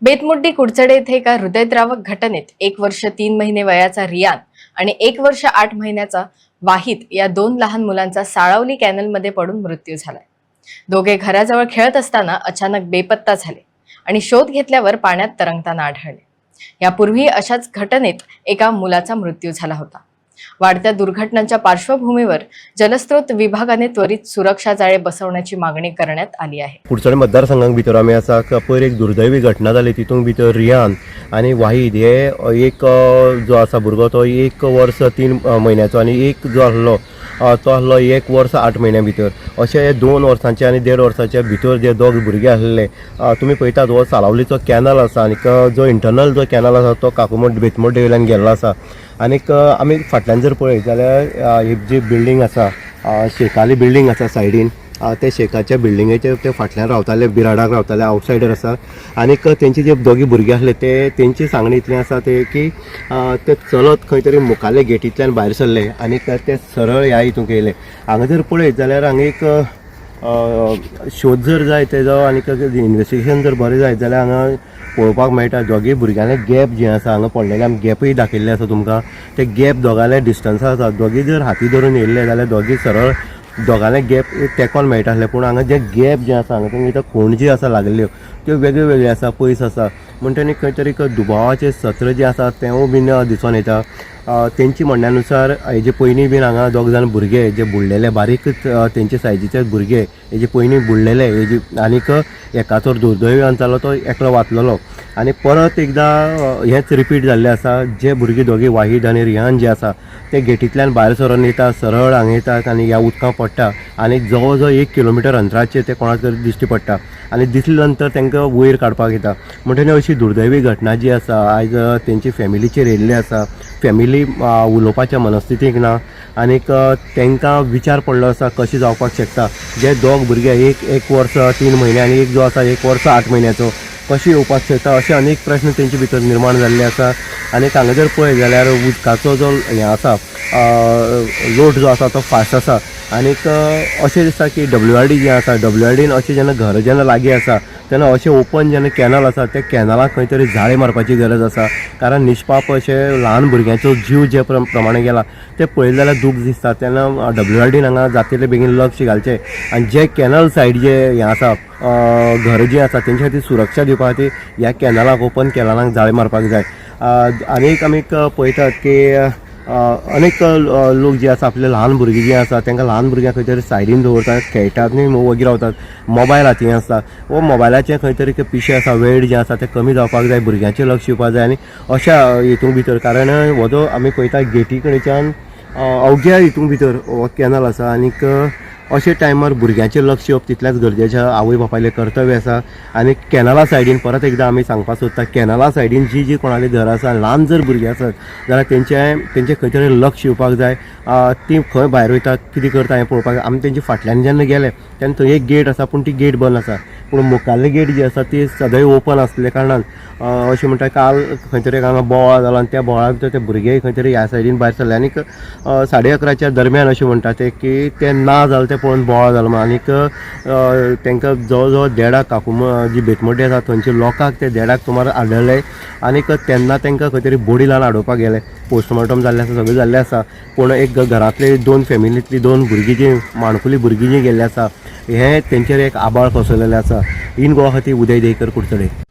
बेतमुड्डी कुडचडे येथे एका हृदयद्रावक घटनेत 1 वर्ष 3 महिने वयाचा रियान आणि 1 वर्ष 8 महिन्याचा वाहिद या 2 लहान मुलांचा साळावली कॅनलमध्ये पडून मृत्यू झालाय। दोघे घराजवळ खेळत असताना अचानक बेपत्ता झाले आणि शोध घेतल्यावर पाण्यात तरंगताना आढळले। यापूर्वी अशाच घटनेत एका मुलाचा मृत्यू झाला होता। वाढत्या दुर्घटनांच्या पार्श्वभूमीवर जलस्रोत विभागाने त्वरित सुरक्षा जाळे बसवण्याची मागणी करण्यात आली आहे। कुडचडे मतदारसंघां भितर आमी आसा पयर एक दुर्दैवी घटना जाली, तितून भितर रियान आणि वाहिद हे एक जो आसा भुरगो तो 1 वर्ष 3 महिन्याचो आणि एक जो आसलो तो आसलो 1 वर्ष 8 महिन्यां भितर। अशे 2 वर्सांचे आणि 1.5 वर्साच्या भितर जे दोग भुरगे आसले तुमी पळयतात हो साळावलीचो कॅनल आसा आणि जो इंटरनल जो कॅनल आसा तो काकुमोड बेतमुड्डे वयल्यान गेल्लो आसा। आनीक आमी फाटल्यान जर पळयत जाल्यार ही जी बिल्डींग आसा शेकाली बिल्डींग आसा सायडीन, ते शेकाच्या बिल्डिंगेचे ते फाटल्यान रावताले, बिराडाक रावताले, आवटसायडर आसा। आनीक तेंचे जे दोगी भुरगे आसले ते तेंची सांगणी इतली आसा ते की ते चलत खंय तरी मुखाले गेटींतल्यान भायर सरले आनीक ते सरळ ह्या हितूंक येयले। हांगा जर पळयत जाल्यार हांगा एक शोध जर जाय तेजो आनीक इन्वेस्टिगेशन जर बरें जायत जाल्यार हांगा पळोवपाक मेळटा दोगी भुरग्यांले गॅप जे आसा हांगा पडलेले आमी गॅपय दाखयल्ले आसा तुमकां। ते गॅप दोगांले डिस्टन्स आसा, दोगी जर हाती धरून येयल्ले जाल्यार दोगी सरळ दोगांले गॅप तेकोन मेळटाले। पूण हांगा जे गॅप जे आसा हांगा तुमी खोण जी आसा लागल्यो त्यो वेगळ्यो वेगळ्यो आसा, पयस आसा। म्हणटनी खंय तरी दुबावाचें सत्र जे आसा तें बीन दिसून येता। तेंची म्हणण्यानुसार हेजे पयलीं बीन हांगा दोग जाण भुरगे जे बुडलेले बारीक तेंचे सायजीचे भुरगे हेजे पयलीं बुडलेले हेजी आनीक एकाचो दुर्दैवान जालो तो एकलो वाचलेलो आनी परत एकदां हेंच रिपीट जाल्लें आसा। जे भुरगे दोगी वाहिद आनी रियान जे आसा ते गेटींतल्यान भायर सरून येता, सरळ हांगा येतात आनी ह्या उदकां पडटा आनी जवळ जवळ 1 किलोमिटर अंतराचेर ते कोणाक तरी दिश्टी पडटा आनी दिसले नंतर तांकां वयर काडपाक येता। म्हणटनी अशी दुर्दैवी घटना जी आसा आयज तेंची फॅमिलीचेर येयल्ली आसा। फॅमिली उलोवपाच्या मनस्थितीक ना आनीक तांकां विचार पडलो आसा कशें जावपाक शकता जे दोग भुरगे एक वर्स 3 म्हयने आनी एक जो आसा 1 वर्स 8 म्हयन्याचो कशें येवपाक शकता अशे अनेक प्रश्न तेंचे भितर निर्माण जाल्ले आसा। आनी हांगा जर पळयत जाल्यार उदकाचो जो हें आसा लोट जो आसा तो फास्ट आसा आनीक अशें दिसता की WRD जें आसा WRDन अशें जेन्ना घर जेन्ना लागीं आसा तेन्ना अशें ओपन जेन्ना कॅनल आसा त्या कॅनलाक खंय तरी जाळे मारपाची गरज आसा। कारण निश्पाप अशें ल्हान भुरग्यांचो जीव जे प्रमाणे गेला ते पळयलें जाल्यार दूख दिसता। तेन्ना WRDन हांगा जाता तितलें बेगीन लक्ष घालचें आनी जे कॅनल सायड जे हें आसा घर जी आसा तेंचे खातीर सुरक्षा दिवपा खातीर ह्या कॅनलाक ओपन कॅनलाक जाळे मारपाक जाय। आनीक आमी पळयतात की अनेक लोक जे आसा आपले ल्हान भुरगीं जी आसा तांकां ल्हान भुरग्यांक खंय तरी सायडीन दवरतात, खेळटात न्ही वगी रावतात, मोबायल हातीन आसता वो मोबायलाचें खंय तरी पिशें आसा वेळ जे आसा तें कमी जावपाक जाय, भुरग्यांचें लक्ष दिवपाक जाय आनी अशा हितून भितर। कारण हो जो आमी पळयता गेटी कडेच्यान अवघ्या हितून भितर हो कॅनल आसा आनीक अशे टायमार भुरग्यांचें लक्ष दिवप तितल्याच गरजेचें आवय बापायलें कर्तव्य आसा। आनी कॅनला सायडीन परत एकदां आमी सांगपाक सोदता कॅनला सायडीन जी कोणाली घर आसा ल्हान जर भुरगीं आसत जाल्यार तेंचे खंय तरी लक्ष दिवपाक जाय। ती खंय भायर वयतात कितें करता हें पळोवपाक आमी तेंचे फाटल्यान जेन्ना गेले तेन्ना थंय एक गेट आसा पूण ती गेट बंद आसा। पूण मुखाल्ली गेट जी आसा ती सदैव ओपन आसले कारणान अशें म्हणटा काल खंय तरी हांगा बोवाळ जालो आनी त्या बोवाळा भितर ते भुरगे खंय तरी ह्या सायडीन भायर सरले आनीक 11:30च्या दरम्यान अशें म्हणटा ते की ते ना जालें तें पळोवन बोवाळ जालो म्हणून। आनीक तांकां जवळ जवळ 1:30 जी बेतमुड्डी आसा थंयच्या लोकांक ते 1:30 सुमार आढळ्ळे आनीक तेन्ना तांकां खंय तरी बॉडी लावन हाडोवपाक गेले। पोस्टमॉर्टम जाल्लें आसा, सगळें जाल्लें आसा, पूण एक घरांतली 2 फॅमिलींतली 2 भुरगीं जी माणकुली भुरगीं जी गेल्लीं आसा हें तेंचेर एक आबाळ कोसळलेलें आसा। इन गोवा खातीर उदय देयकर कुडचडे।